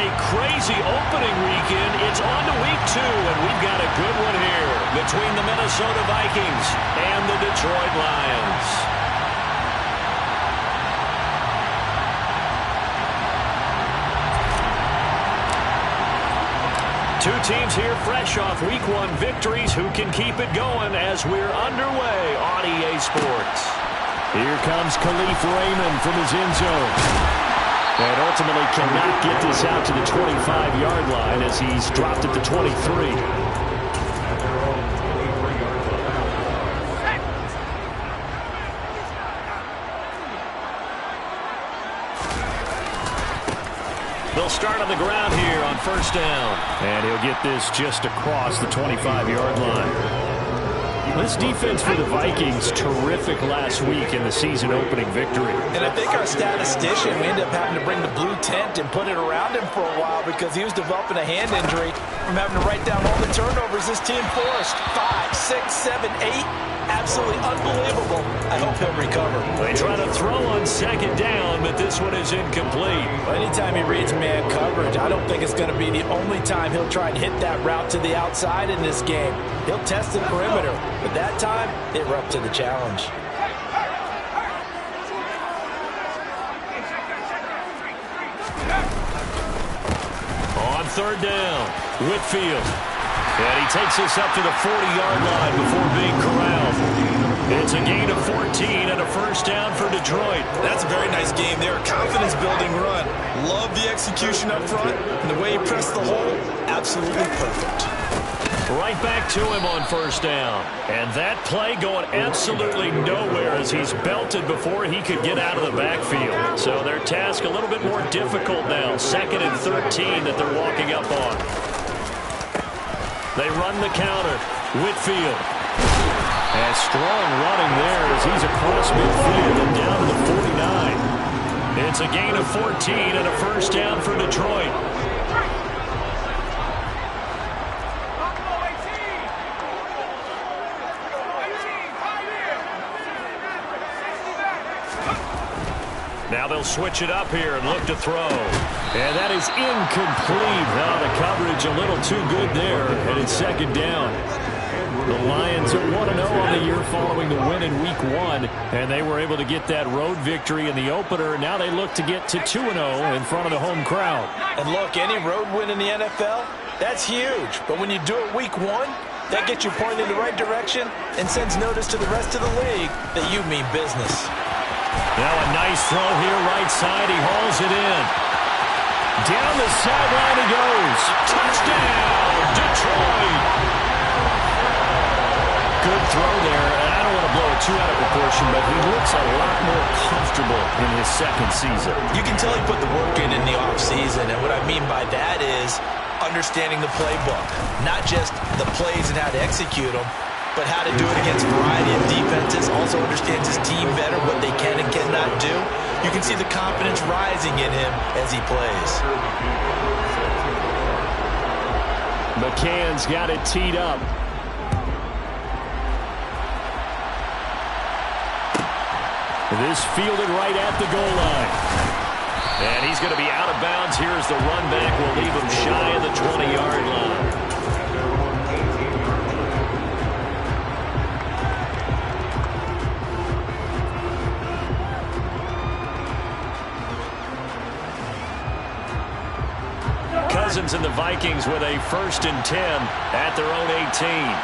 a crazy opening weekend. It's on to week 2, and we've got a good one here between the Minnesota Vikings and the Detroit Lions. Two teams here fresh off Week 1 victories. Who can keep it going as we're underway on EA Sports? Here comes Khalif Raymond from his end zone. And ultimately cannot get this out to the 25-yard line as he's dropped at the 23. They'll start on the ground here on first down. And he'll get this just across the 25-yard line. This defense for the Vikings, terrific last week in the season-opening victory. And I think our statistician, we ended up having to bring the blue tent and put it around him for a while because he was developing a hand injury from having to write down all the turnovers this team forced. 5, 6, 7, 8. Absolutely unbelievable. I hope he'll recover. They try to throw on second down, but this one is incomplete. Well, anytime he reads man coverage, I don't think it's going to be the only time he'll try and hit that route to the outside in this game. He'll test the perimeter, but that time, they were up to the challenge. On third down, Whitfield. And he takes this up to the 40-yard line before being corralled. It's a gain of 14 and a first down for Detroit. That's a very nice game there. Confidence-building run. Love the execution up front. And the way he pressed the hole, absolutely perfect. Right back to him on first down. And that play going absolutely nowhere as he's belted before he could get out of the backfield. So their task a little bit more difficult now. 2nd and 13 that they're walking up on. They run the counter. Whitfield. And strong running there as he's across midfield and down to the 49. It's a gain of 14 and a first down for Detroit. Now they'll switch it up here and look to throw. And that is incomplete. Now the coverage a little too good there, and it's second down. The Lions are 1-0 on the year following the win in Week 1, and they were able to get that road victory in the opener. Now they look to get to 2-0 in front of the home crowd. And look, any road win in the NFL, that's huge. But when you do it Week 1, that gets you pointed in the right direction and sends notice to the rest of the league that you mean business. Now a nice throw here, right side. He hauls it in. Down the sideline he goes. Touchdown, Detroit. Good throw there. And I don't want to blow it too out of proportion, but he looks a lot more comfortable in his second season. You can tell he put the work in the offseason, and what I mean by that is understanding the playbook. Not just the plays and how to execute them, but how to do it against a variety of defenses. Also understands his team better, what they can and cannot do. You can see the confidence rising in him as he plays. McCann's got it teed up. This fielded right at the goal line. And he's going to be out of bounds. Here's the run back. Will leave him shy of the 20-yard line. Cousins and the Vikings with a 1st and 10 at their own 18.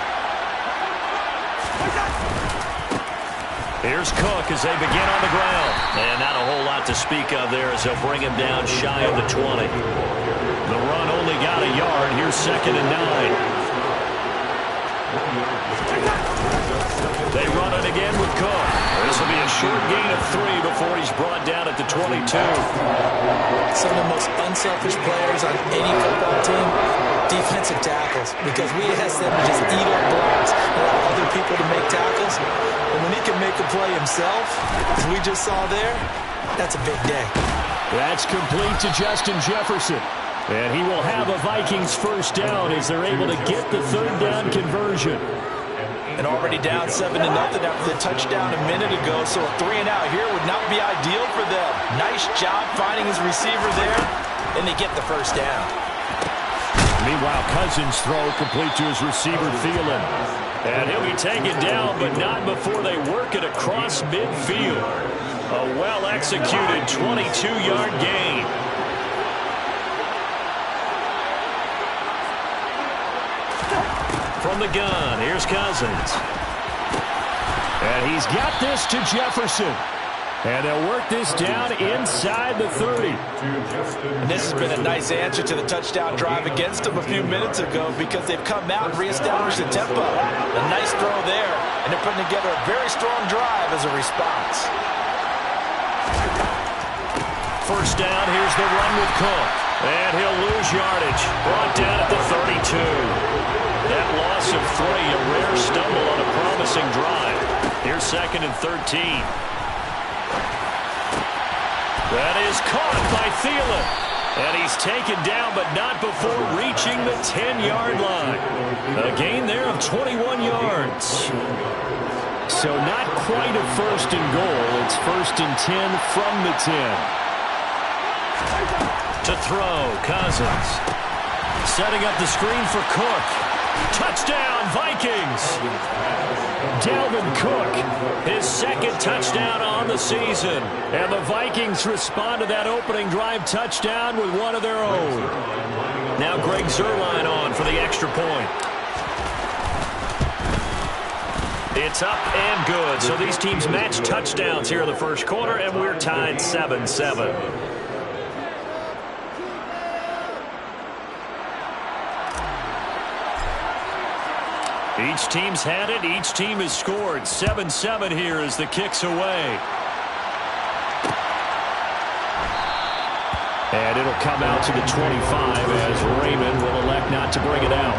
Here's Cook as they begin on the ground. And not a whole lot to speak of there as they'll bring him down shy of the 20. The run only got a yard. Here's 2nd and 9. They run it again with Cook. This will be a short gain of 3 before he's brought down at the 22. Some of the most unselfish players on any football team, defensive tackles, because we ask them to just eat our blocks, allow other people to make tackles. And when he can make a play himself, as we just saw there, that's a big day. That's complete to Justin Jefferson. And he will have a Vikings first down as they're able to get the 3rd down conversion. And already down 7-0 after the touchdown a minute ago, so a 3-and-out here would not be ideal for them. Nice job finding his receiver there. and they get the first down. Meanwhile, Cousins' throw complete to his receiver, Thielen. And he'll be taken down, but not before they work it across midfield. A well-executed 22-yard gain. From the gun, here's Cousins. And he's got this to Jefferson. And they'll work this down inside the 30. And this has been a nice answer to the touchdown drive against them a few minutes ago because they've come out and reestablished the tempo. A nice throw there, and they're putting together a very strong drive as a response. First down, here's the run with Cook. And he'll lose yardage. Brought down at the 32. That loss of 3, a rare stumble on a promising drive. Here's 2nd and 13. That is caught by Thielen. And he's taken down, but not before reaching the 10-yard line. A gain there of 21 yards. So not quite a 1st and goal. It's 1st and 10 from the 10. To throw, Cousins. Setting up the screen for Cook. Touchdown, Vikings! Dalvin Cook, his 2nd touchdown on the season. And the Vikings respond to that opening drive touchdown with one of their own. Now Greg Zuerlein on for the extra point. It's up and good. So these teams match touchdowns here in the first quarter, and we're tied 7-7. Each team's had it. Each team has scored. 7-7 here as the kick's away. And it'll come out to the 25 as Raymond will elect not to bring it out.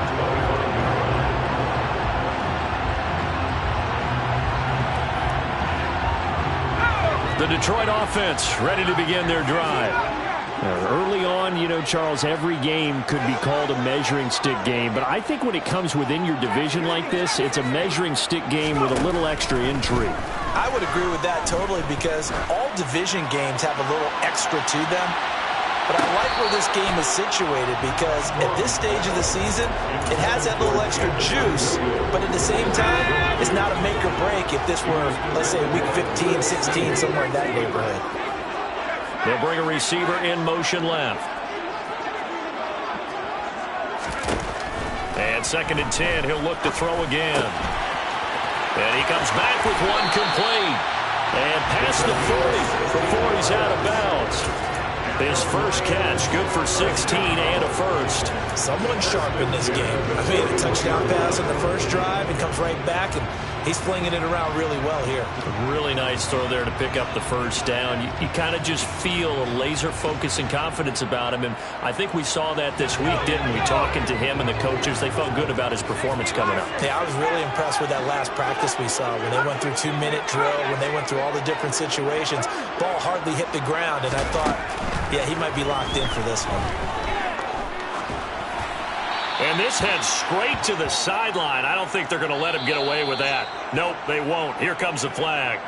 The Detroit offense ready to begin their drive. Early on, you know, Charles, every game could be called a measuring stick game. But I think when it comes within your division like this, it's a measuring stick game with a little extra intrigue. I would agree with that totally because all division games have a little extra to them. But I like where this game is situated because at this stage of the season, it has that little extra juice. But at the same time, it's not a make or break if this were, let's say, week 15, 16, somewhere in that neighborhood. They'll bring a receiver in motion left. And 2nd and 10, he'll look to throw again. And he comes back with one complete. And past the 40 before he's out of bounds. His first catch, good for 16 and a first. Someone sharp in this game. I mean, a touchdown pass on the first drive and comes right back, and he's flinging it around really well here. A really nice throw there to pick up the first down. You kind of just feel a laser focus and confidence about him, and I think we saw that this week, didn't we? Talking to him and the coaches, they felt good about his performance coming up. Yeah, I was really impressed with that last practice we saw when they went through 2-minute drill, when they went through all the different situations. Ball hardly hit the ground, and I thought, yeah, he might be locked in for this one. And this heads straight to the sideline. I don't think they're going to let him get away with that. Nope, they won't. Here comes the flag.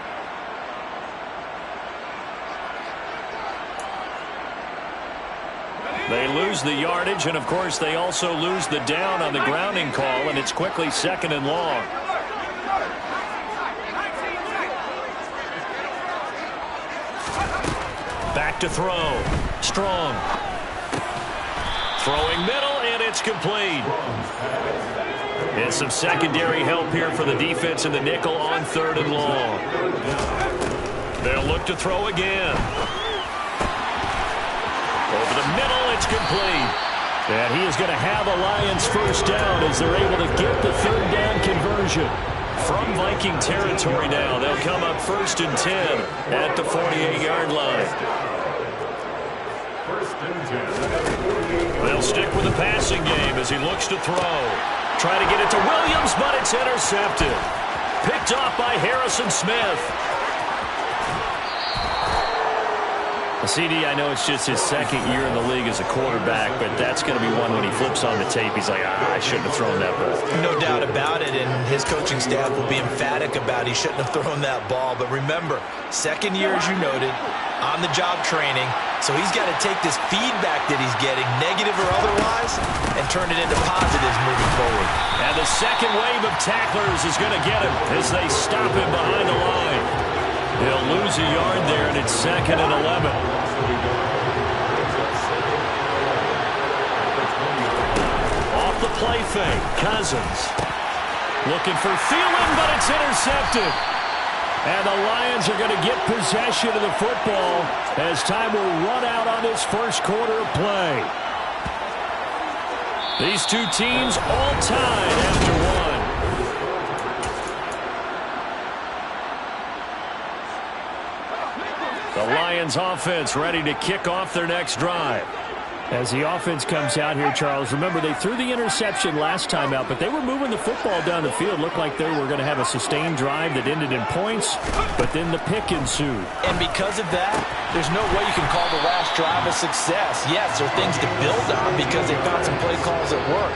They lose the yardage, and, of course, they also lose the down on the grounding call, and it's quickly 2nd and long. Back to throw. Strong. Throwing middle, and it's complete. And some secondary help here for the defense in the nickel on 3rd and long. They'll look to throw again. Over the middle, it's complete. And he is going to have a Lions first down as they're able to get the 3rd down conversion. From Viking territory now, they'll come up 1st and 10 at the 48-yard line. They'll stick with the passing game as he looks to throw. Try to get it to Williams, but it's intercepted. Picked off by Harrison Smith. CD, I know it's just his 2nd year in the league as a quarterback, but that's going to be one when he flips on the tape. He's like, I shouldn't have thrown that ball. No doubt about it, and his coaching staff will be emphatic about he shouldn't have thrown that ball. But remember, 2nd year, as you noted, on-the-job training, so he's got to take this feedback that he's getting, negative or otherwise, and turn it into positives moving forward. And the second wave of tacklers is going to get him as they stop him behind the line. He'll lose a yard there, and it's 2nd and 11. Off the play fake, Cousins. Looking for Thielen, but it's intercepted. And the Lions are going to get possession of the football as time will run out on this first quarter of play. These two teams all tied after one. The Lions offense ready to kick off their next drive. As the offense comes out here, Charles, remember they threw the interception last time out, but they were moving the football down the field. Looked like they were going to have a sustained drive that ended in points, but then the pick ensued. And because of that, there's no way you can call the last drive a success. Yes, there are things to build on because they found some play calls that work.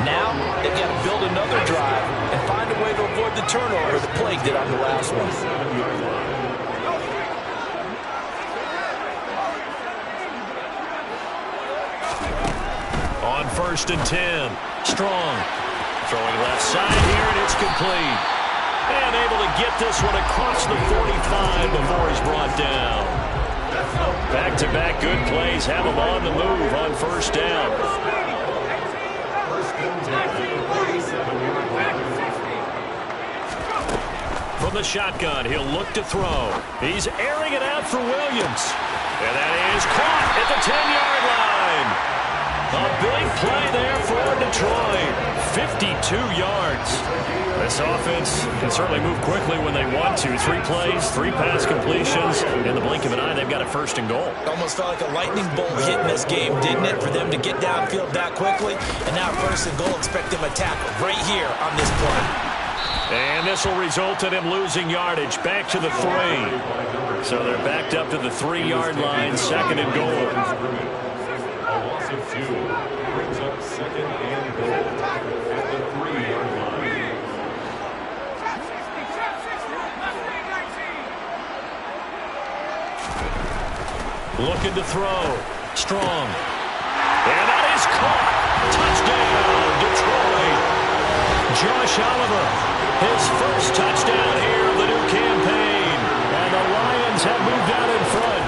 Now, they've got to build another drive and find a way to avoid the turnover that plagued it on the last one. On 1st and 10, Strong throwing left side here, and it's complete. And able to get this one across the 45 before he's brought down. Back-to-back good plays have him on the move on 1st down. From the shotgun, he'll look to throw. He's airing it out for Williams. And that is caught at the 10-yard line. A big play there for Detroit. 52 yards. This offense can certainly move quickly when they want to. 3 plays, 3 pass completions. In the blink of an eye, they've got a 1st and goal. Almost felt like a lightning bolt hit in this game, didn't it? For them to get downfield that quickly. And now 1st and goal, expect them to tackle right here on this play. And this will result in him losing yardage. Back to the 3. So they're backed up to the 3-yard line. 2nd and goal. Of 2 brings up 2nd and goal at the 3-yard line. Looking to throw. Strong. And that is caught. Touchdown, Detroit. Josh Oliver, his first touchdown here of the new campaign. And the Lions have moved out in front.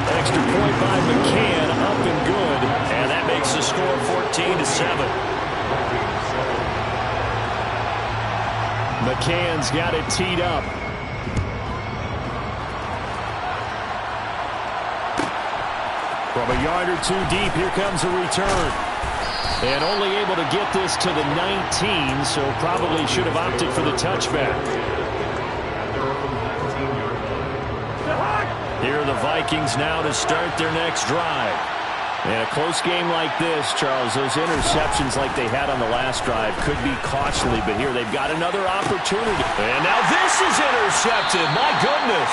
Extra point by McCann, up and good. And that makes the score 14-7. McCann's got it teed up. From a yard or 2 deep, here comes a return. And only able to get this to the 19, so probably should have opted for the touchback. Here are the Vikings now to start their next drive. In a close game like this, Charles, those interceptions like they had on the last drive could be costly, but here they've got another opportunity. And now this is intercepted. My goodness.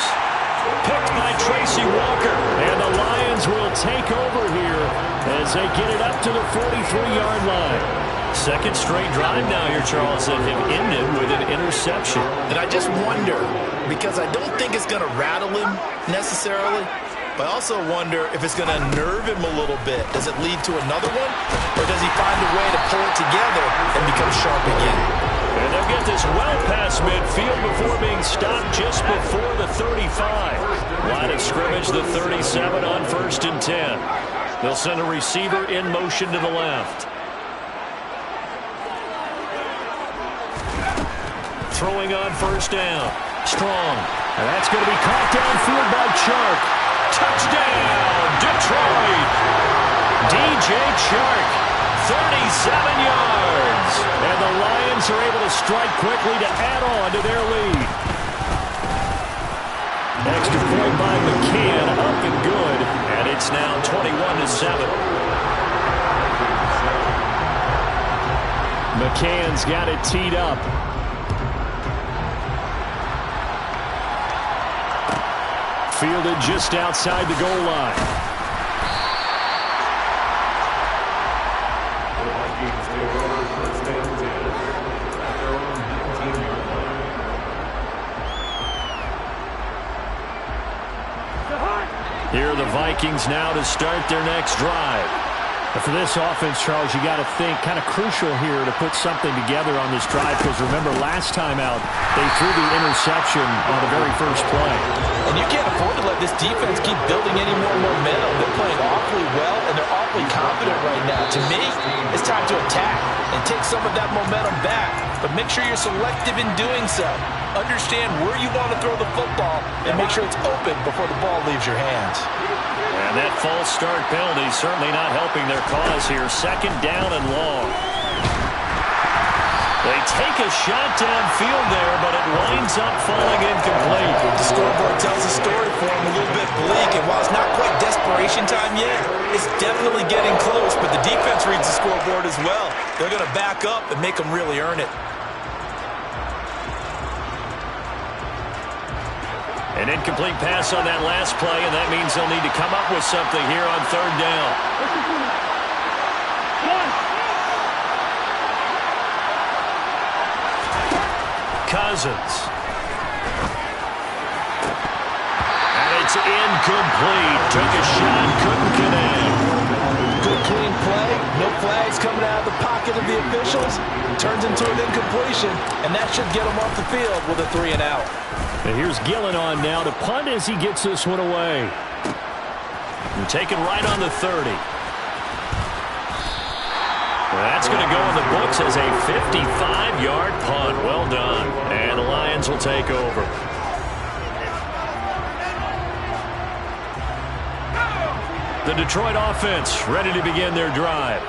Picked by Tracy Walker. And the Lions will take over here as they get it up to the 43-yard line. Second straight drive now here, Charles, that have ended with an interception. And I just wonder, because I don't think it's going to rattle him necessarily, but I also wonder if it's going to nerve him a little bit. Does it lead to another one? Or does he find a way to pull it together and become sharp again? And they'll get this well past midfield before being stopped just before the 35. Line of scrimmage, the 37 on 1st and 10. They'll send a receiver in motion to the left. Throwing on 1st down. Strong. And that's going to be caught downfield by Chark. Touchdown, Detroit. DJ Chark, 37 yards. And the Lions are able to strike quickly to add on to their lead. Extra point by McCann, up and good. And it's now 21-7. McCann's got it teed up. Fielded just outside the goal line. The Vikings take over 1st and 10 at their own 19-yard the Vikings now to start their next drive. For this offense, Charles, you got to think kind of crucial here to put something together on this drive, because remember last time out they threw the interception on the very first play. And you can't afford to let this defense keep building any more momentum. They're playing awfully well, and they're awfully confident right now. To me, it's time to attack and take some of that momentum back, but make sure you're selective in doing so. Understand where you want to throw the football and make sure it's open before the ball leaves your hands. And that false start penalty certainly not helping their cause here. Second down and long. They take a shot downfield there, but it winds up falling incomplete. The scoreboard tells a story for them, a little bit bleak, and while it's not quite desperation time yet, it's definitely getting close, but the defense reads the scoreboard as well. They're going to back up and make them really earn it. An incomplete pass on that last play, and that means they'll need to come up with something here on third down. Cousins. And it's incomplete. Took a shot, couldn't connect. Good clean play. No flags coming out of the pocket of the officials. Turns into an incompletion, and that should get them off the field with a 3 and out. And here's Gillen on now to punt as he gets this one away. And taken right on the 30. Well, that's going to go in the books as a 55-yard punt. Well done. And the Lions will take over. The Detroit offense ready to begin their drive.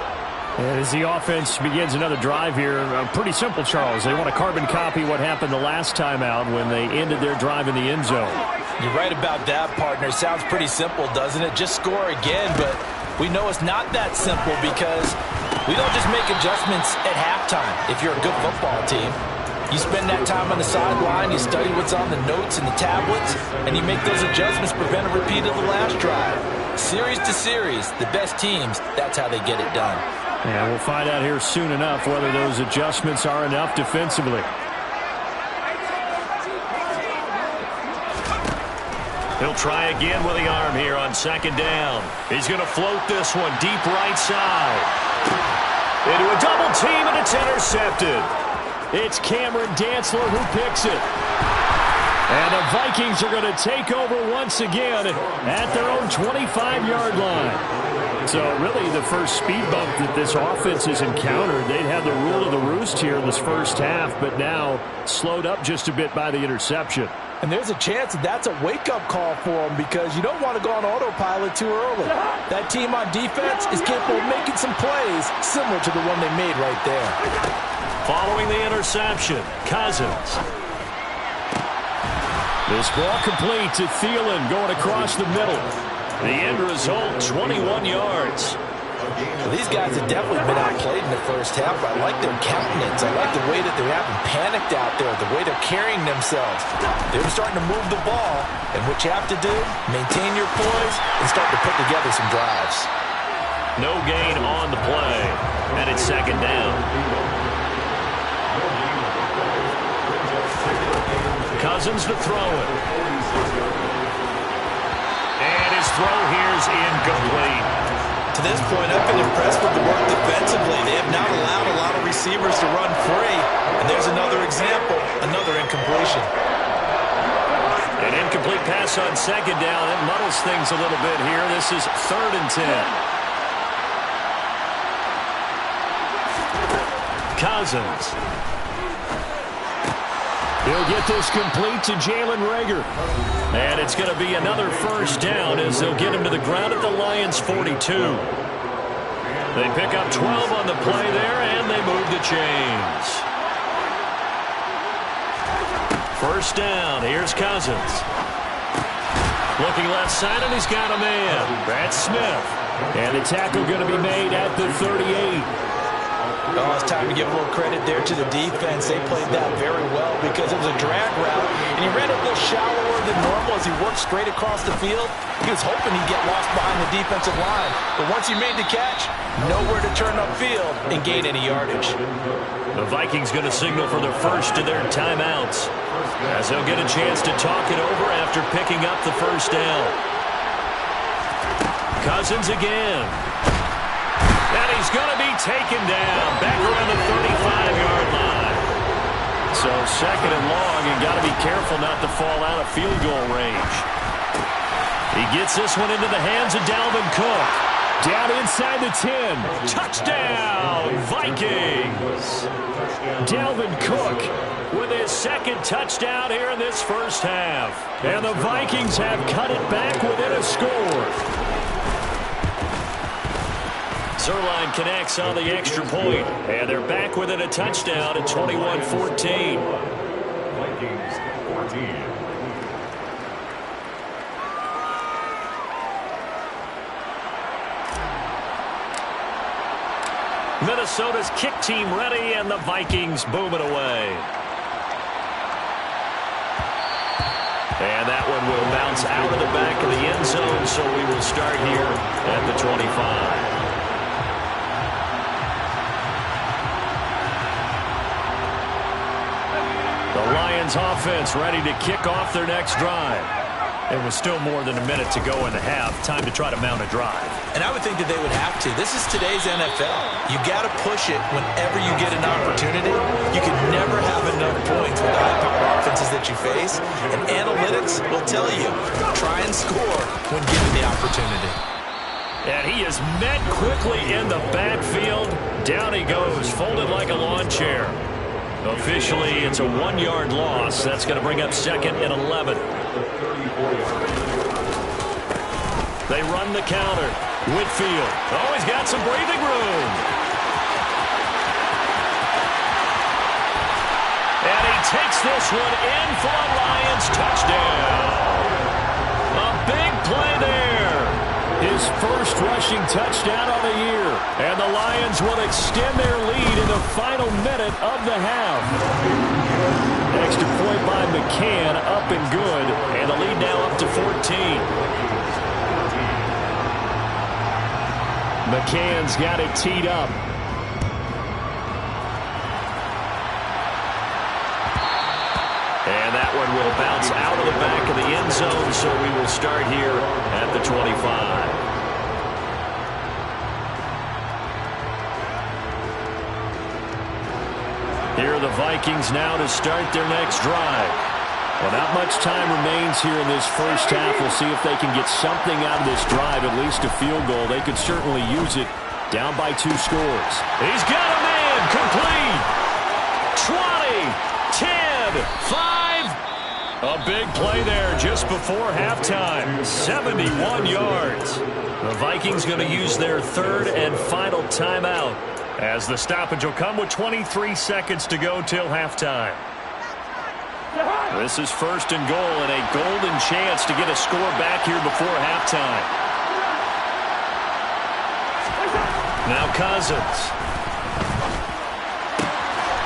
And as the offense begins another drive here, pretty simple, Charles. They want to carbon copy what happened the last time out when they ended their drive in the end zone. You're right about that, partner. Sounds pretty simple, doesn't it? Just score again, but we know it's not that simple because we don't just make adjustments at halftime if you're a good football team. You spend that time on the sideline, you study what's on the notes and the tablets, and you make those adjustments, prevent a repeat of the last drive. Series to series, the best teams, that's how they get it done. And we'll find out here soon enough whether those adjustments are enough defensively. He'll try again with the arm here on second down. He's going to float this one deep right side. Into a double team, and it's intercepted. It's Cameron Dantzler who picks it. And the Vikings are going to take over once again at their own 25-yard line. So really the first speed bump that this offense has encountered, they'd had the rule of the roost here in this first half, but now slowed up just a bit by the interception. And there's a chance that that's a wake-up call for them because you don't want to go on autopilot too early. That team on defense is capable of making some plays similar to the one they made right there. Following the interception, Cousins. This ball complete to Thielen going across the middle. The end result, 21 yards. Well, these guys have definitely been outplayed in the first half. I like their countenance. I like the way that they haven't panicked out there, the way they're carrying themselves. They're starting to move the ball, and what you have to do, maintain your poise and start to put together some drives. No gain on the play, and it's second down. Cousins to throw it. And his throw here is incomplete. To this point, I've been impressed with the work defensively. They have not allowed a lot of receivers to run free. And there's another example, another incompletion. An incomplete pass on second down. It muddles things a little bit here. This is 3rd and 10. Cousins. He'll get this complete to Jalen Reagor. And it's going to be another first down as they'll get him to the ground at the Lions' 42. They pick up 12 on the play there, and they move the chains. First down. Here's Cousins. Looking left side, and he's got a man. That's Smith. And the tackle going to be made at the 38. Oh, it's time to give a little credit there to the defense. They played that very well because it was a drag route, and he ran a little shallower than normal as he worked straight across the field. He was hoping he'd get lost behind the defensive line, but once he made the catch, nowhere to turn upfield and gain any yardage. The Vikings going to signal for their first of their timeouts as they'll get a chance to talk it over after picking up the first down. Cousins again. And he's going to be taken down back around the 35-yard line. So second and long, and got to be careful not to fall out of field goal range. He gets this one into the hands of Dalvin Cook. Down inside the 10. Touchdown, Vikings. Dalvin Cook with his second touchdown here in this first half. And the Vikings have cut it back within a score. Zerline connects on the extra point, and they're back within a touchdown at 21-14. Vikings 14. Minnesota's kick team ready, and the Vikings boom it away. And that one will bounce out of the back of the end zone, so we will start here at the 25. The Lions offense ready to kick off their next drive. It was still more than a minute to go in the half. Time to try to mount a drive. And I would think that they would have to. This is today's NFL. You got to push it whenever you get an opportunity. You can never have enough points with the high-powered offenses that you face. And analytics will tell you, try and score when given the opportunity. And he is met quickly in the backfield. Down he goes, folded like a lawn chair. Officially, it's a 1-yard loss. That's going to bring up second and 11. They run the counter. Whitfield. Oh, he's got some breathing room. And he takes this one in for a Lions touchdown. A big play there. His first rushing touchdown of the year. And the Lions will extend their lead in the final minute of the half. Extra point by McCann, up and good. And the lead now up to 14. McCann's got it teed up. And that one will bounce out of the back of the end zone, so we will start here at the 25. Here are the Vikings now to start their next drive. Well, not much time remains here in this first half. We'll see if they can get something out of this drive, at least a field goal. They could certainly use it. Down by 2 scores. He's got him in. Complete. 20, 10, 5. A big play there just before halftime. 71 yards. The Vikings going to use their third and final timeout, as the stoppage will come with 23 seconds to go till halftime. This is first and goal, and a golden chance to get a score back here before halftime. Now Cousins.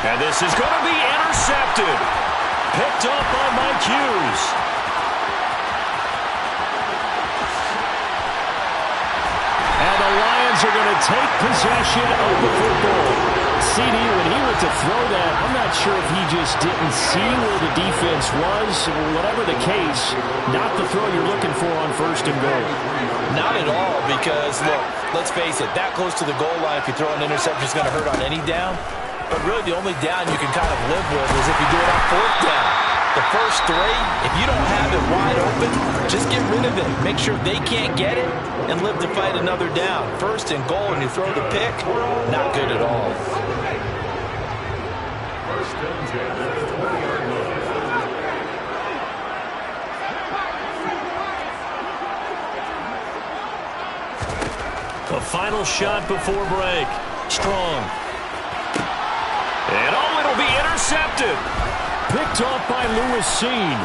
And this is going to be intercepted. Picked up by Mike Hughes. And the Lions are going to take possession of the football. CD, when he went to throw that, I'm not sure if he just didn't see where the defense was. Whatever the case, not the throw you're looking for on first and goal. Not at all, because, look, let's face it, that close to the goal line, if you throw an interception, it's going to hurt on any down. But really the only down you can kind of live with is if you do it on 4th down. The first 3, if you don't have it wide open, just get rid of it. Make sure they can't get it and live to fight another down. First and goal, and you throw the pick, not good at all. First and 10, 20-yard line. A final shot before break. Strong. And oh, it'll be intercepted. Picked off by Lewis Seen.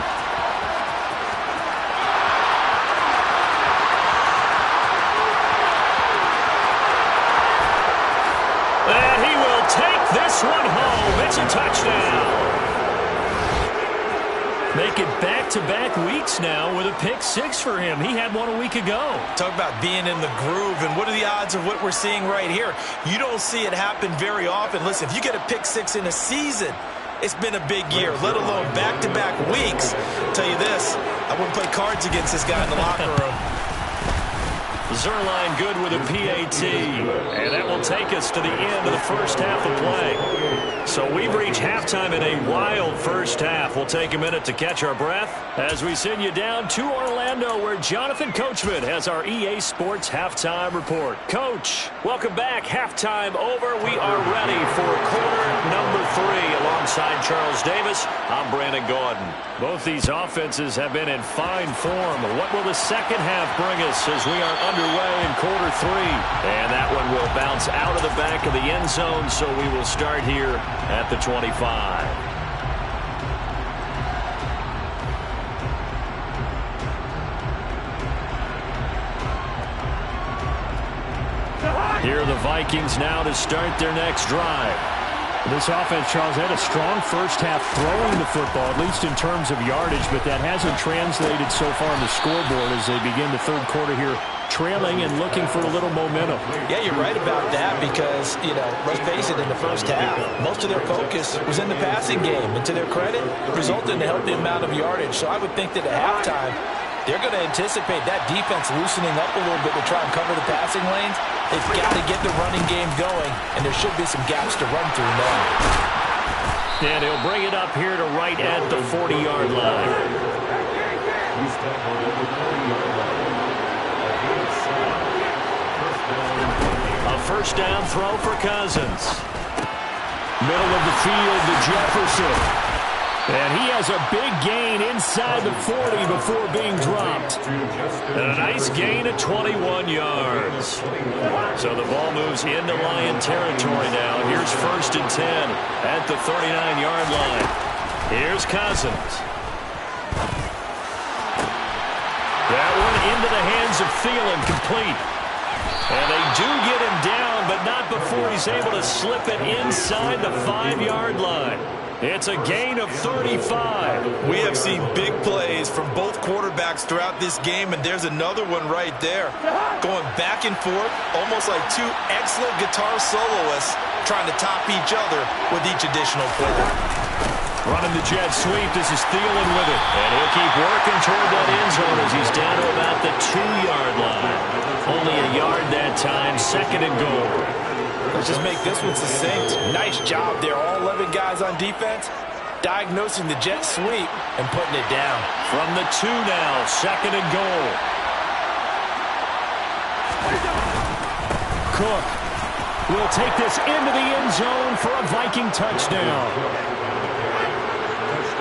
And he will take this one home. It's a touchdown. Make it back-to-back weeks now with a pick 6 for him. He had one a week ago. Talk about being in the groove, and what are the odds of what we're seeing right here? You don't see it happen very often. Listen, if you get a pick 6 in a season, it's been a big year, let alone back-to-back weeks. I'll tell you this, I wouldn't play cards against this guy in the locker room. Zerline good with a PAT. And that will take us to the end of the first half of play. So we've reached halftime in a wild first half. We'll take a minute to catch our breath as we send you down to Orlando, where Jonathan Coachman has our EA Sports halftime report. Coach, welcome back. Halftime over. We are ready for quarter number 3. Alongside Charles Davis, I'm Brandon Gaudin. Both these offenses have been in fine form. What will the second half bring us as we are underway in quarter 3? And that one will bounce out of the back of the end zone, so we will start here at the 25. Here are the Vikings now to start their next drive. This offense, Charles, had a strong first half throwing the football, at least in terms of yardage, but that hasn't translated so far on the scoreboard as they begin the third quarter here, trailing and looking for a little momentum. Yeah, you're right about that because, let's face it, in the first half, most of their focus was in the passing game. And to their credit, it resulted in a healthy amount of yardage. So I would think that at halftime, they're going to anticipate that defense loosening up a little bit to try and cover the passing lanes. They've got to get the running game going, and there should be some gaps to run through now. And he'll bring it up here to right at the 40-yard line. A first down throw for Cousins. Middle of the field to Jefferson. And he has a big gain inside the 40 before being dropped. And a nice gain of 21 yards. So the ball moves into Lion territory now. Here's 1st and 10 at the 39-yard line. Here's Cousins. That one into the hands of Thielen, complete. And they do get him down, but not before he's able to slip it inside the 5-yard line. It's a gain of 35. We have seen big plays from both quarterbacks throughout this game, and there's another one right there. Going back and forth, almost like two excellent guitar soloists trying to top each other with each additional play. Running the jet sweep. This is Thielen with it. And he'll keep working toward that end zone as he's down to about the 2-yard line. Only a yard that time. 2nd and goal. Let's just make this one succinct. Nice job there. All 11 guys on defense diagnosing the jet sweep and putting it down. From the 2 now. 2nd and goal. Cook will take this into the end zone for a Viking touchdown.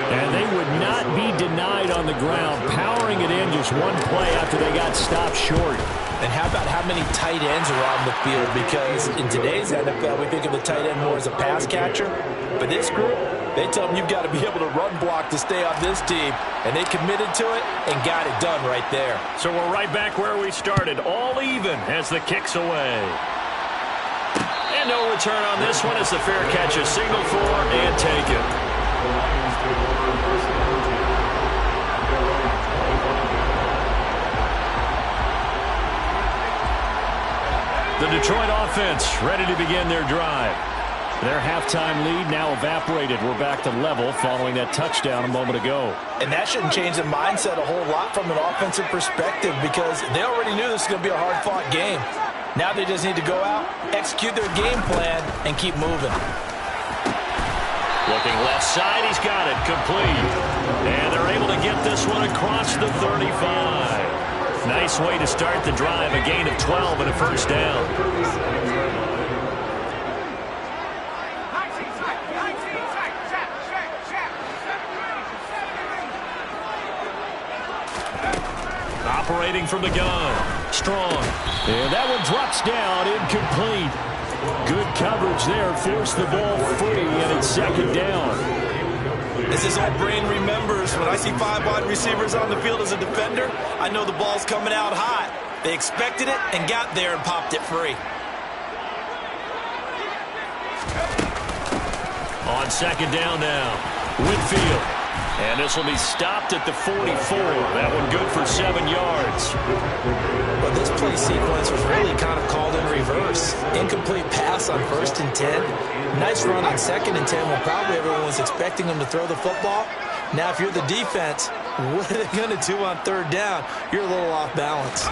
And they would not be denied on the ground, powering it in just one play after they got stopped short. And how about how many tight ends are on the field? Because in today's NFL, we think of the tight end more as a pass catcher. But this group, they tell them you've got to be able to run block to stay on this team. And they committed to it and got it done right there. So we're right back where we started, all even as the kick's away. And no return on this one as the fair catch is signaled for and taken. The Detroit offense ready to begin their drive. Their halftime lead now evaporated. We're back to level following that touchdown a moment ago. And that shouldn't change the mindset a whole lot from an offensive perspective because they already knew this was going to be a hard-fought game. Now they just need to go out, execute their game plan, and keep moving. Looking left side, he's got it, complete. And they're able to get this one across the 35. Nice way to start the drive, a gain of 12 and a first down. Operating from the gun. Strong. And that one drops down, incomplete. Good coverage there, forced the ball free, and it's 2nd down. As this old brain remembers, when I see 5 wide receivers on the field as a defender, I know the ball's coming out hot. They expected it and got there and popped it free. On 2nd down now, Whitfield. And this will be stopped at the 44. That one good for 7 yards. But this play sequence was really kind of called in reverse. Incomplete pass on 1st and 10. Nice run on 2nd and 10 when probably everyone was expecting them to throw the football. Now, if you're the defense, what are they going to do on 3rd down? You're a little off balance.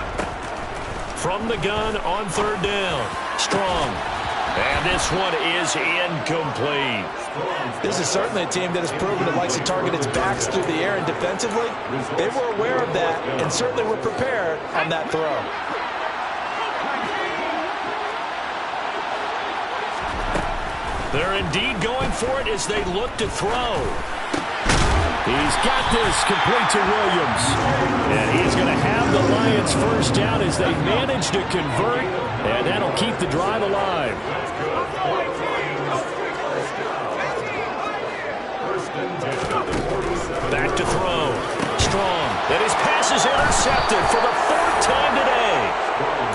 from the gun on third down. Strong. And this one is incomplete. This is certainly a team that has proven it likes to target its backs through the air and defensively. They were aware of that and certainly were prepared on that throw. They're indeed going for it as they look to throw. He's got this complete to Williams. And he's going to have the Lions first down as they manage to convert. And that'll keep the drive alive. Back to throw. Strong. And his pass is intercepted for the third time today.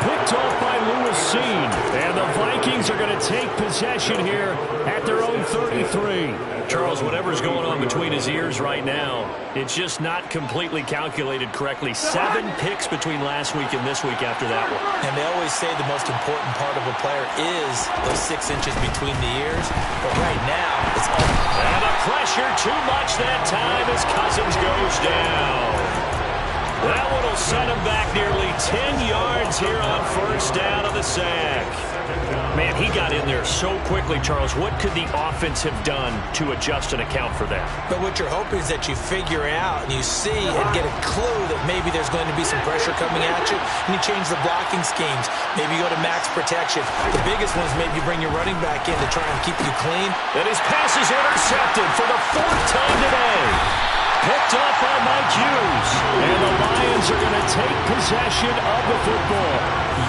Picked off by Lewis-Seen. And the Vikings are going to take possession here at their own 33. Charles, whatever's going on between his ears right now, it's just not completely calculated correctly. 7 picks between last week and this week after that one. And they always say the most important part of a player is those 6 inches between the ears. But right now, it's all... And the pressure too much that time as Cousins goes down. That one will set him back nearly 10 yards here on first down of the sack. Man, he got in there so quickly, Charles. What could the offense have done to adjust and account for that? But what you're hoping is that you figure out and you see and get a clue that maybe there's going to be some pressure coming at you, and you change the blocking schemes. Maybe you go to max protection. The biggest one is maybe you bring your running back in to try and keep you clean. And his pass is intercepted for the 4th time today. Picked up by Mike Hughes. And the Lions are going to take possession of the football.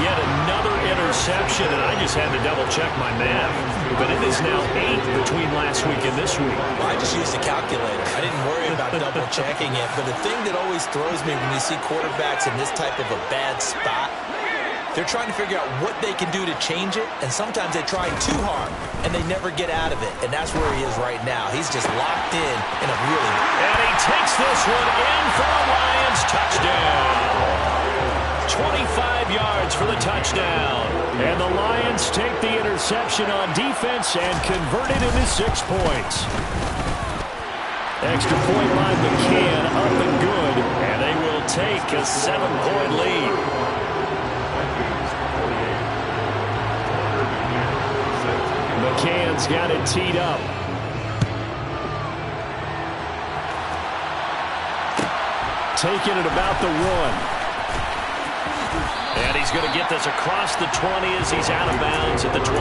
Yet another interception, and I just had to double-check my math. But it is now 8 between last week and this week. Well, I just used a calculator. I didn't worry about double-checking it. But the thing that always throws me when you see quarterbacks in this type of a bad spot, they're trying to figure out what they can do to change it, and sometimes they try too hard, and they never get out of it. And that's where he is right now. He's just locked in a really... And he takes this one in for a Lions touchdown. 25 yards for the touchdown. And the Lions take the interception on defense and convert it into 6 points. Extra point line McCann up and good, and they will take a 7-point lead. McCann's got it teed up. Taking it about the 1. And he's going to get this across the 20 as he's out of bounds at the 23.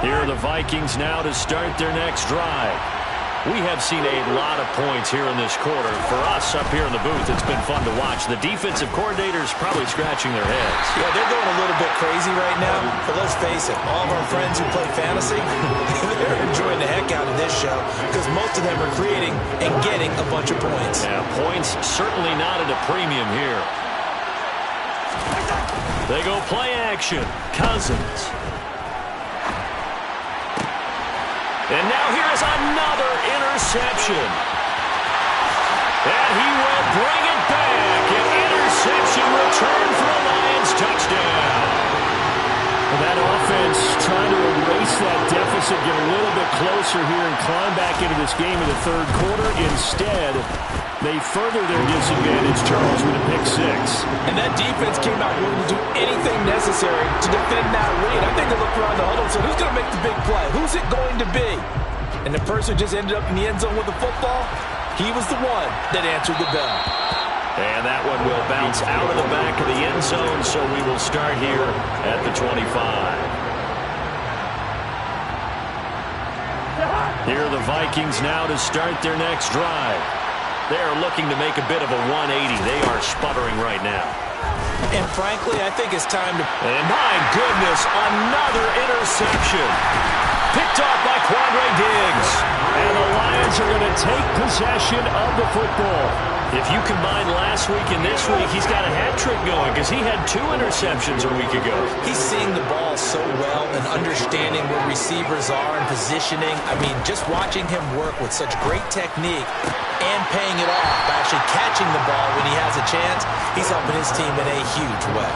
Here are the Vikings now to start their next drive. We have seen a lot of points here in this quarter. For us up here in the booth, it's been fun to watch. The defensive coordinators probably scratching their heads. Yeah, they're going a little bit crazy right now. But let's face it, all of our friends who play fantasy, they're enjoying the heck out of this show because most of them are creating and getting a bunch of points. Yeah, points certainly not at a premium here. They go play action. Cousins. And now here is another interception. And he will bring it back. An interception return for a Lions touchdown. Well, that offense trying to erase that deficit, get a little bit closer here and climb back into this game in the third quarter. Instead, they further their disadvantage, Charles, with a pick 6. And that defense came out willing to do anything necessary to defend that lead. I think they looked around the huddle and said, who's going to make the big play? Who's it going to be? And the person who just ended up in the end zone with the football, he was the one that answered the bell. And that one will bounce out of the back of the end zone, so we will start here at the 25. Here are the Vikings now to start their next drive. They are looking to make a bit of a 180. They are sputtering right now. And frankly, I think it's time to... And my goodness, another interception. Picked off by Quandre Diggs. And the Lions are going to take possession of the football. If you combine last week and this week, he's got a hat trick going because he had 2 interceptions a week ago. He's seeing the ball so well and understanding where receivers are and positioning. I mean, just watching him work with such great technique and paying it off by actually catching the ball when he has a chance, he's helping his team in a huge way.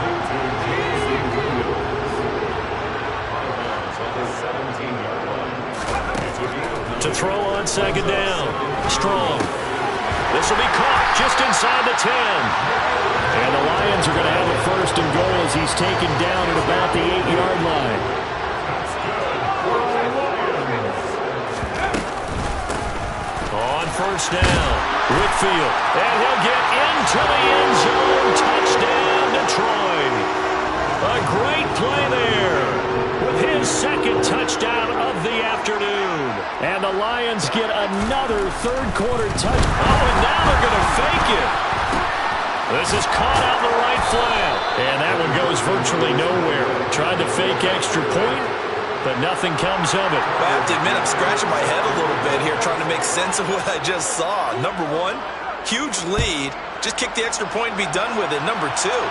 To throw on second down. Strong. This will be caught just inside the 10. And the Lions are going to have a first and goal as he's taken down at about the 8-yard line. On first down, Whitfield. And he'll get into the end zone. Touchdown, Detroit. A great play there with his second touchdown of the afternoon. And the Lions get another third-quarter touch. Oh, and now they're going to fake it. This is caught out in the right flat. And that one goes virtually nowhere. Tried to fake extra point, but nothing comes of it. I have to admit, I'm scratching my head a little bit here trying to make sense of what I just saw. Number one, huge lead. Just kick the extra point and be done with it. Number two,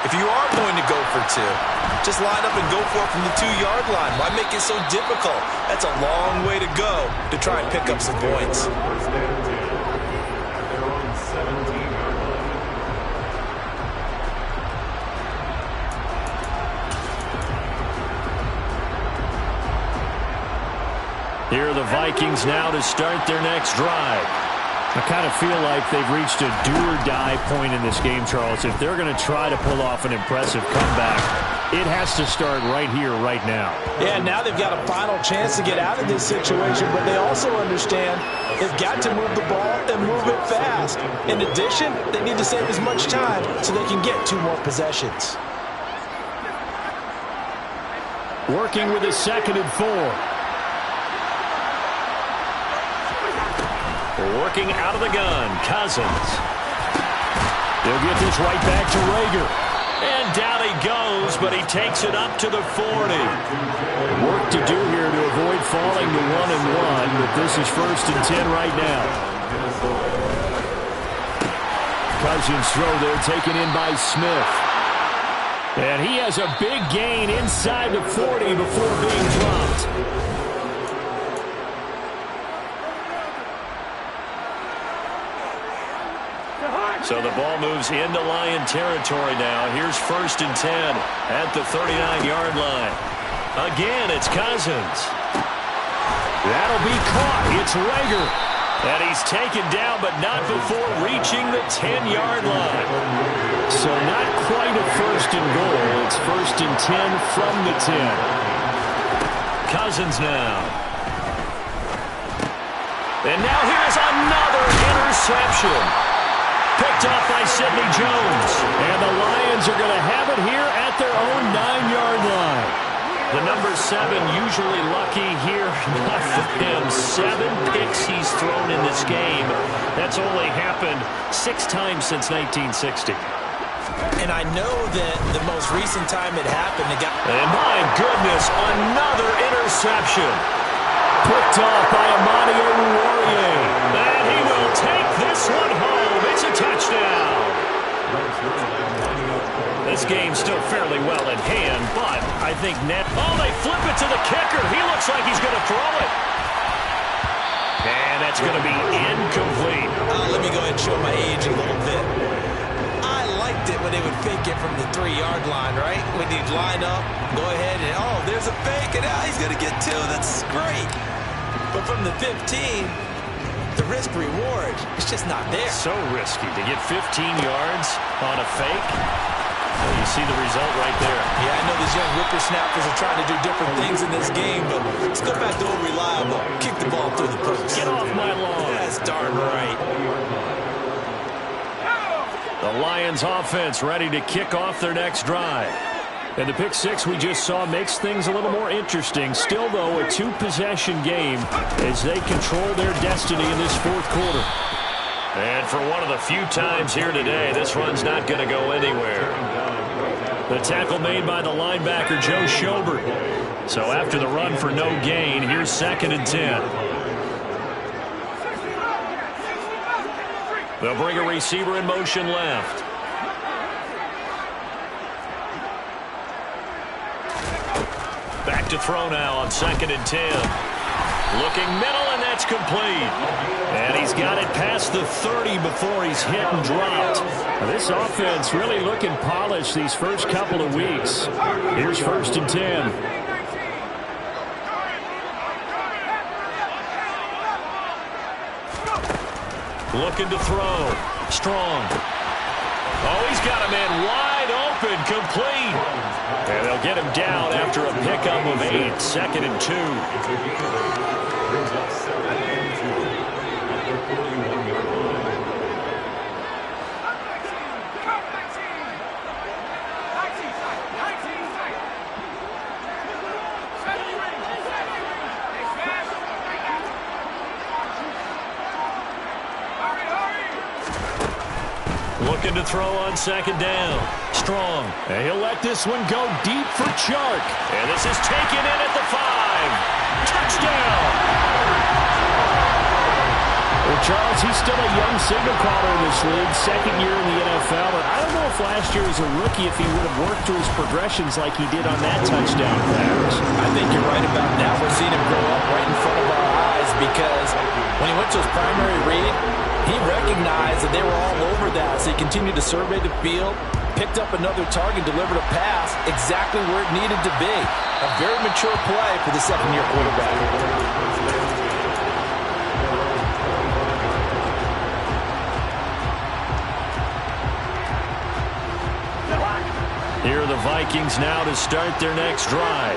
if you are going to go for two, just line up and go for it from the 2-yard line. Why make it so difficult? That's a long way to go to try and pick up some points. Here are the Vikings now to start their next drive. I kind of feel like they've reached a do-or-die point in this game, Charles. If they're going to try to pull off an impressive comeback, it has to start right here, right now. Yeah, now they've got a final chance to get out of this situation, but they also understand they've got to move the ball and move it fast. In addition, they need to save as much time so they can get 2 more possessions. Working with a 2nd and 4. Working out of the gun, Cousins. They'll get this right back to Rager. And down he goes, but he takes it up to the 40. Work to do here to avoid falling to 1-1, but this is 1st and 10 right now. Cousins throw there, taken in by Smith. And he has a big gain inside the 40 before being dropped. So the ball moves into Lion territory now. Here's 1st and 10 at the 39-yard line. Again, it's Cousins. That'll be caught. It's Rager. And he's taken down, but not before reaching the 10-yard line. So not quite a 1st and goal. It's 1st and 10 from the 10. Cousins now. And now here's another interception. Picked off by Sidney Jones. And the Lions are going to have it here at their own 9-yard line. The number 7 usually lucky here. Not for him. 7 picks he's thrown in this game. That's only happened 6 times since 1960. And I know that the most recent time it happened, and my goodness, another interception. Picked off by Amani Oruwariye. And he will take this one home. It's a touchdown. This game's still fairly well in hand, but I think they flip it to the kicker. He looks like he's going to throw it. And that's going to be incomplete. Let me go ahead and show my age a little bit. I liked it when they would fake it from the 3-yard line, right? When you'd line up, go ahead and, there's a fake, and he's going to get 2. That's great. But from the 15, the risk-reward is just not there. So risky to get 15 yards on a fake. Well, you see the result right there. Yeah, I know these young whippersnappers are trying to do different things in this game, but let's go back to old reliable. Kick the ball through the post. Get off my lawn. That's darn right. The Lions offense ready to kick off their next drive. And the pick 6 we just saw makes things a little more interesting. Still, though, a 2-possession game as they control their destiny in this 4th quarter. And for one of the few times here today, this run's not going to go anywhere. The tackle made by the linebacker, Joe Schobert. So after the run for no gain, here's 2nd and 10. They'll bring a receiver in motion left. Back to throw now on 2nd and 10. Looking middle, and that's complete. And he's got it past the 30 before he's hit and dropped. Now, this offense really looking polished these first couple of weeks. Here's 1st and 10. Looking to throw. Strong. Oh, he's got a man wide open, complete. And they'll get him down after a pickup of 8, 2nd and 2. Brings up 2nd and 2 at the 31-yard line. Looking to throw on 2nd down. Strong. And he'll let this one go deep for Chark. And this is taken in at the 5. Touchdown! Well, Charles, he's still a young signal caller in this league, 2nd year in the NFL. But I don't know if last year as a rookie, if he would have worked through his progressions like he did on that touchdown pass. I think you're right about that. We're seeing him grow up right in front of our eyes because when he went to his primary read, he recognized that they were all over that, so he continued to survey the field, picked up another target, delivered a pass exactly where it needed to be. A very mature play for the 2nd-year quarterback. Here are the Vikings now to start their next drive.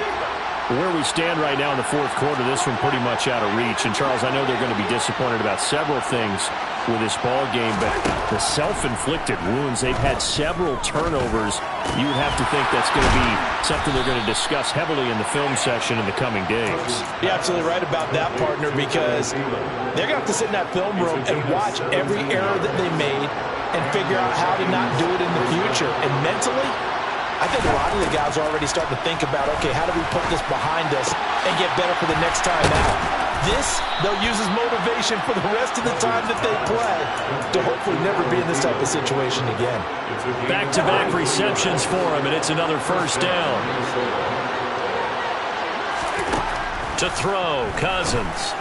Where we stand right now in the 4th quarter, this one pretty much out of reach. And, Charles, I know they're going to be disappointed about several things with this ball game, but the self-inflicted wounds, they've had several turnovers. You would have to think that's going to be something they're going to discuss heavily in the film session in the coming days. You're absolutely right about that, partner, because they're going to have to sit in that film room and watch every error that they made and figure out how to not do it in the future. And mentally, I think a lot of the guys are already starting to think about, okay, how do we put this behind us and get better for the next time out? This, they'll use as motivation for the rest of the time that they play to hopefully never be in this type of situation again. Back-to-back receptions for him, and it's another 1st down. To throw, Cousins.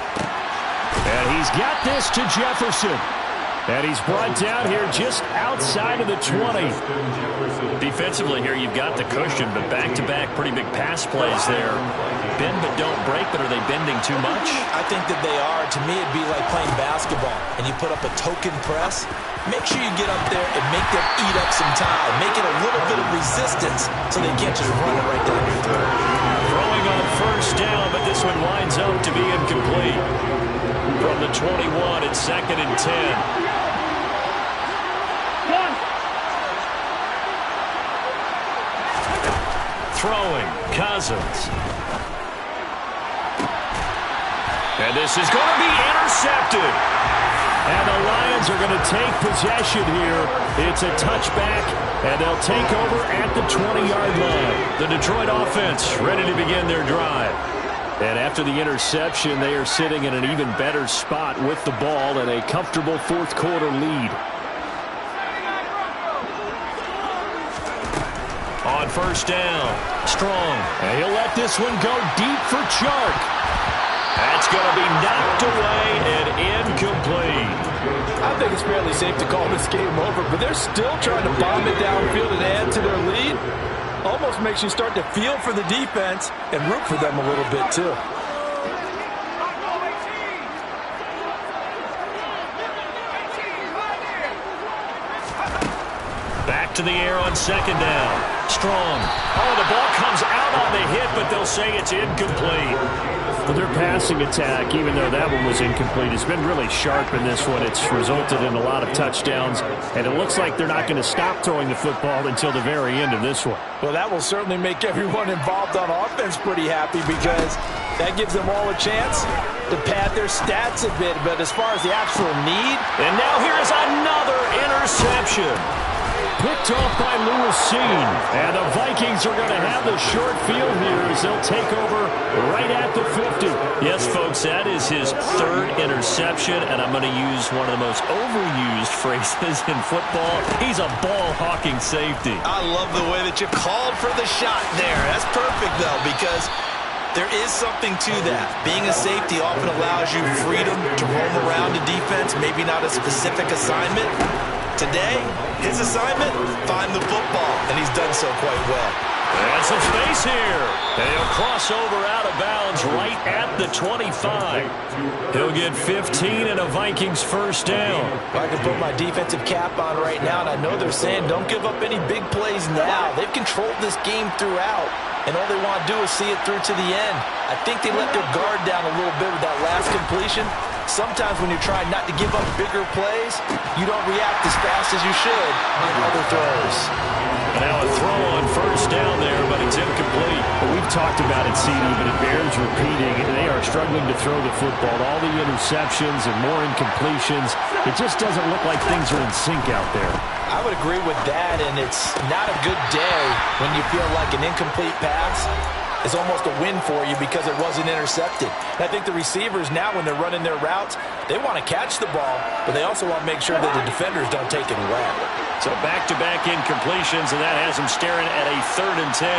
And he's got this to Jefferson. And he's brought down here just outside of the 20. Defensively here, you've got the cushion, but back-to-back pretty big pass plays there. Bend but don't break, but are they bending too much? I think that they are. To me, it'd be like playing basketball, and you put up a token press. Make sure you get up there and make them eat up some time. Make it a little bit of resistance so they can't just run it right down your throat. Throwing on 1st down, but this one winds up to be incomplete. From the 21, it's 2nd and 10. Throwing, Cousins. And this is going to be intercepted. And the Lions are going to take possession here. It's a touchback, and they'll take over at the 20-yard line. The Detroit offense ready to begin their drive. And after the interception, they are sitting in an even better spot with the ball and a comfortable 4th quarter lead. On 1st down, Strong. And he'll let this one go deep for Chark. That's going to be knocked away and incomplete. I think it's fairly safe to call this game over, but they're still trying to bomb it downfield and add to their lead. Almost makes you start to feel for the defense and root for them a little bit, too. Back to the air on 2nd down. Strong. Oh, the ball comes out on the hit, but they'll say it's incomplete. Well, their passing attack, even though that one was incomplete, has been really sharp in this one. It's resulted in a lot of touchdowns, and it looks like they're not going to stop throwing the football until the very end of this one. Well, that will certainly make everyone involved on offense pretty happy because that gives them all a chance to pad their stats a bit. But as far as the actual need, and now here is another interception. Picked off by Lewis Seen. And the Vikings are going to have the short field here as they'll take over right at the 50. Yes, folks, that is his 3rd interception, and I'm going to use one of the most overused phrases in football. He's a ball-hawking safety. I love the way that you called for the shot there. That's perfect, though, because there is something to that. Being a safety often allows you freedom to roam around a defense, maybe not a specific assignment. Today, his assignment, find the football, and he's done so quite well. And some space here. And he'll cross over out of bounds right at the 25. He'll get 15 and a Vikings first down. I can put my defensive cap on right now, and I know they're saying don't give up any big plays now. They've controlled this game throughout, and all they want to do is see it through to the end. I think they let their guard down a little bit with that last completion. Sometimes when you're trying not to give up bigger plays, you don't react as fast as you should on other throws. Now a throw on first down there, but it's incomplete. But we've talked about it, CD, but it bears repeating. They are struggling to throw the football. All the interceptions and more incompletions. It just doesn't look like things are in sync out there. I would agree with that, and it's not a good day when you feel like an incomplete pass is almost a win for you because it wasn't intercepted. And I think the receivers now, when they're running their routes, they want to catch the ball, but they also want to make sure that the defenders don't take it away. So back-to-back incompletions, and that has them staring at a 3rd and 10.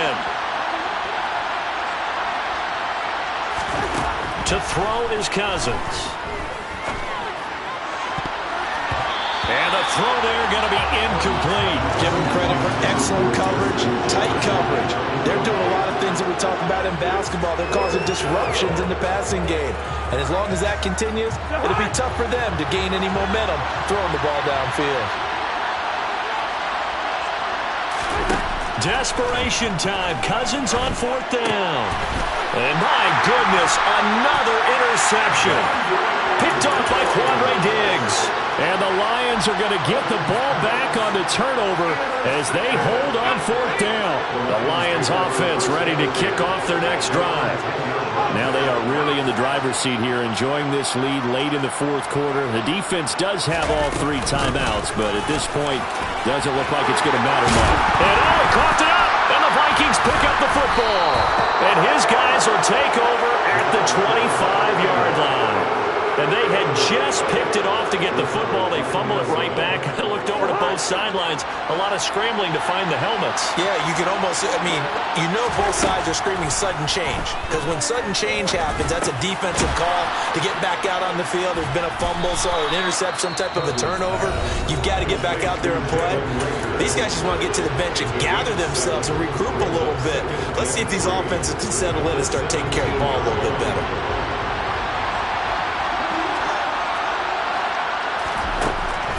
To throw is Cousins. And a throw there going to be incomplete. Give them credit for excellent coverage, tight coverage. They're doing a lot of things that we talk about in basketball. They're causing disruptions in the passing game. And as long as that continues, it'll be tough for them to gain any momentum throwing the ball downfield. Desperation time. Cousins on 4th down. And my goodness, another interception. Picked off by Quandre Diggs. And the Lions are going to get the ball back on the turnover as they hold on 4th down. The Lions offense ready to kick off their next drive. Now they are really in the driver's seat here, enjoying this lead late in the 4th quarter. The defense does have all 3 timeouts, but at this point, doesn't look like it's going to matter much. And he coughed it up, and the Vikings pick up the football. And his guys will take over at the 25-yard line. And they had just picked it off to get the football. They fumble it right back. I looked over to both sidelines. A lot of scrambling to find the helmets. Yeah, you can almost, you know both sides are screaming sudden change. Because when sudden change happens, that's a defensive call to get back out on the field. There's been a fumble, so an intercept, some type of a turnover. You've got to get back out there and play. These guys just want to get to the bench and gather themselves and regroup a little bit. Let's see if these offenses can settle in and start taking care of the ball a little bit better.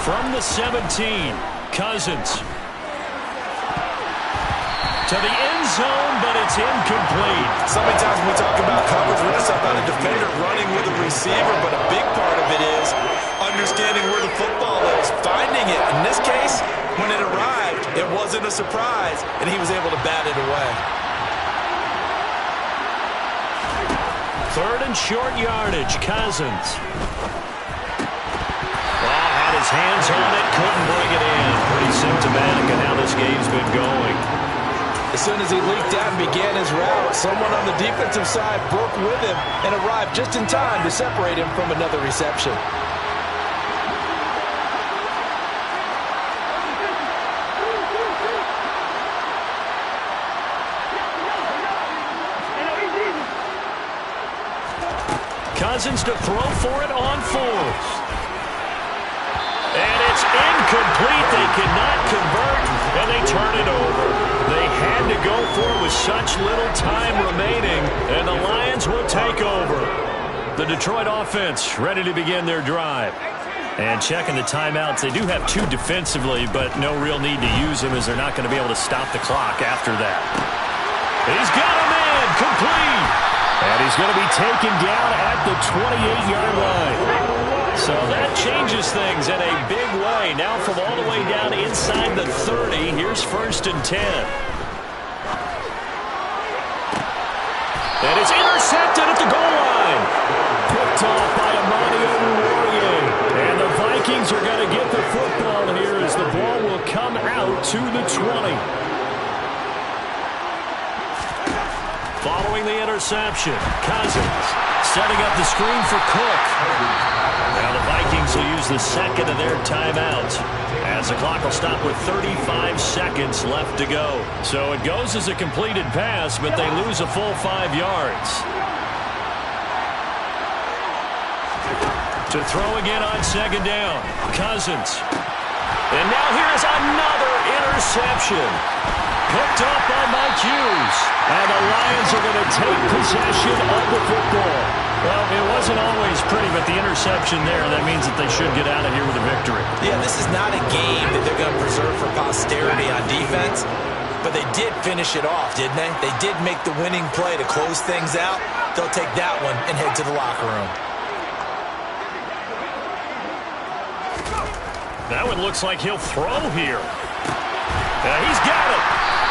From the 17, Cousins. To the end zone, but it's incomplete. So many times when we talk about coverage, we're just talking about a defender running with a receiver, but a big part of it is understanding where the football is, finding it. In this case, when it arrived, it wasn't a surprise, and he was able to bat it away. 3rd and short yardage, Cousins. His hands on it, couldn't bring it in. Pretty symptomatic of how this game's been going. As soon as he leaked out and began his route, someone on the defensive side broke with him and arrived just in time to separate him from another reception. Cousins to throw for it on 4th. And it's incomplete. They cannot convert, and they turn it over. They had to go for it with such little time remaining, and the Lions will take over. The Detroit offense ready to begin their drive. And checking the timeouts, they do have 2 defensively, but no real need to use them as they're not going to be able to stop the clock after that. He's got him in, complete. And he's going to be taken down at the 28-yard line. So that changes things in a big way. Now from all the way down inside the 30, here's 1st and 10. And it's intercepted at the goal line. Picked off by Amani Oruwariye. And the Vikings are going to get the football here as the ball will come out to the 20. Following the interception, Cousins setting up the screen for Cook. Now the Vikings will use the 2nd of their timeouts as the clock will stop with 35 seconds left to go. So it goes as a completed pass, but they lose a full 5 yards. To throw again on 2nd down, Cousins. And now here's another interception. Picked up by Mike Hughes. And the Lions are going to take possession of the football. Well, it wasn't always pretty, but the interception there, that means that they should get out of here with a victory. Yeah, this is not a game that they're going to preserve for posterity on defense, but they did finish it off, didn't they? They did make the winning play to close things out. They'll take that one and head to the locker room. That one looks like he'll throw here. He's got it.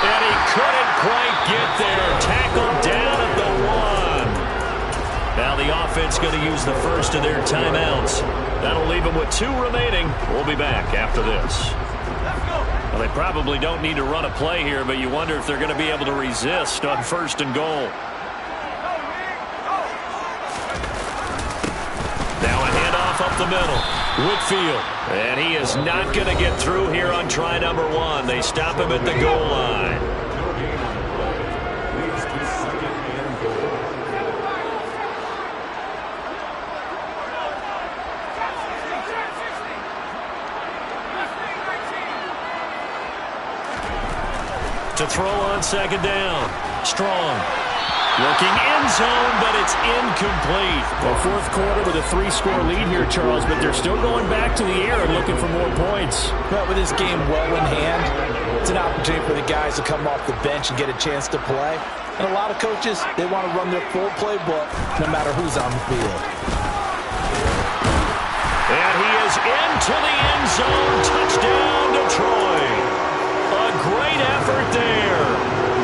And he couldn't quite get there. Tackled down at the 1. Now the offense going to use the first of their timeouts. That'll leave them with 2 remaining. We'll be back after this. Well, they probably don't need to run a play here, but you wonder if they're going to be able to resist on 1st and goal. Now a handoff up the middle. Whitfield. And he is not going to get through here on try number 1. They stop him at the goal line. To throw on 2nd down. Strong. Looking end zone, but it's incomplete. Well, 4th quarter with a 3-score lead here, Charles, but they're still going back to the air and looking for more points. Well, with this game well in hand, it's an opportunity for the guys to come off the bench and get a chance to play. And a lot of coaches, they want to run their full playbook no matter who's on the field. And he is into the end zone. Touchdown, Detroit. A great effort there.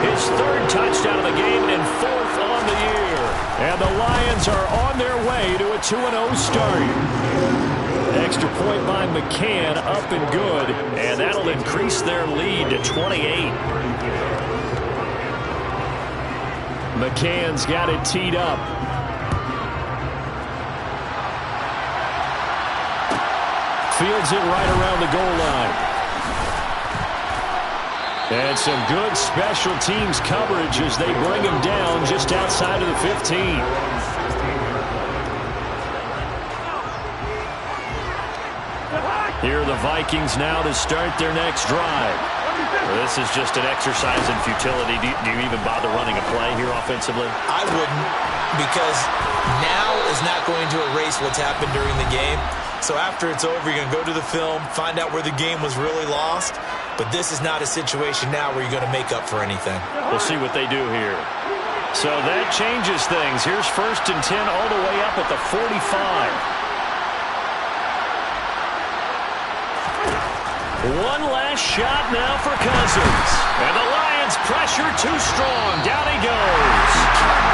His 3rd touchdown of the game and 4th on the year. And the Lions are on their way to a 2-0 start. Extra point by McCann, up and good. And that'll increase their lead to 28. McCann's got it teed up. Fields it right around the goal line. And some good special teams coverage as they bring him down just outside of the 15. Here are the Vikings now to start their next drive. Well, this is just an exercise in futility. Do you even bother running a play here offensively? I wouldn't, because now is not going to erase what's happened during the game. So after it's over, you're going to go to the film, find out where the game was really lost. But this is not a situation now where you're going to make up for anything. We'll see what they do here. So that changes things. Here's 1st and 10 all the way up at the 45. One last shot now for Cousins. And the Lions pressure too strong. Down he goes.